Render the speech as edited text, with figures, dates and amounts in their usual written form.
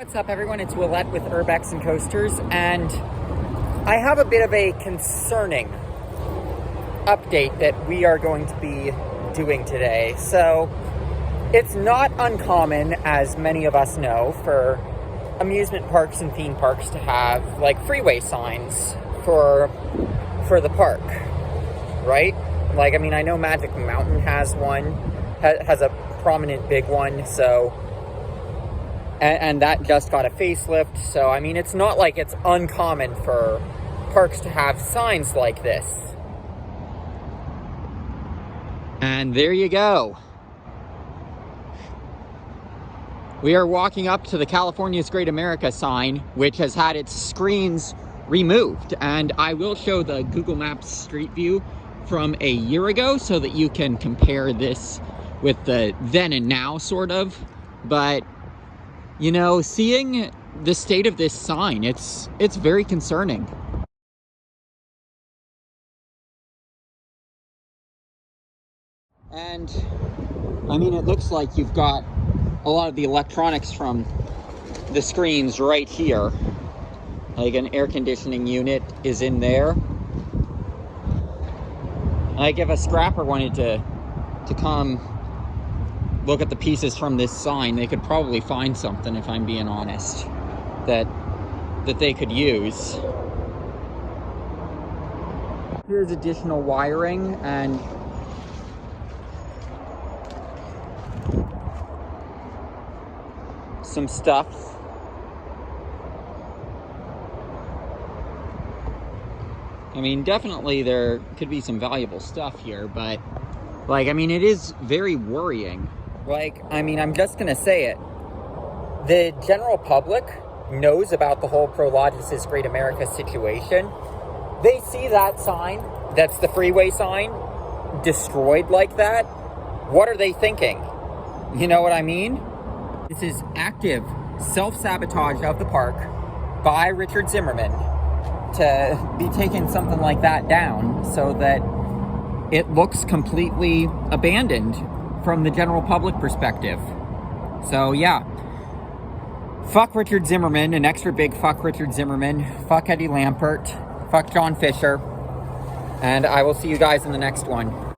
What's up, everyone? It's Willette with Urbex and Coasters, and I have a bit of a concerning update that we are going to be doing today. So, it's not uncommon, as many of us know, for amusement parks and theme parks to have, like, freeway signs for the park, right? Like, I mean, I know Magic Mountain has one, has a prominent big one, so... And that just got a facelift, so I mean, it's not like it's uncommon for parks to have signs like this. And there you go. We are walking up to the California's Great America sign, which has had its screens removed. And I will show the Google Maps Street View from a year ago so that you can compare this with the then and now, sort of. But you know, seeing the state of this sign, it's very concerning. And I mean, it looks like you've got a lot of the electronics from the screens right here. Like an air conditioning unit is in there. Like if a scrapper wanted to come look at the pieces from this sign, they could probably find something, if I'm being honest, that they could use. Here's additional wiring and some stuff. I mean, definitely there could be some valuable stuff here, but like, I mean, it is very worrying. Like, I mean, I'm just gonna say it. The general public knows about the whole Prologis' Great America situation. They see that sign, that's the freeway sign, destroyed like that. What are they thinking? You know what I mean? This is active self-sabotage of the park by Richard Zimmerman to be taking something like that down so that it looks completely abandoned from the general public perspective. So yeah, fuck Richard Zimmerman, an extra big fuck Richard Zimmerman, fuck Eddie Lampert, fuck John Fisher, and I will see you guys in the next one.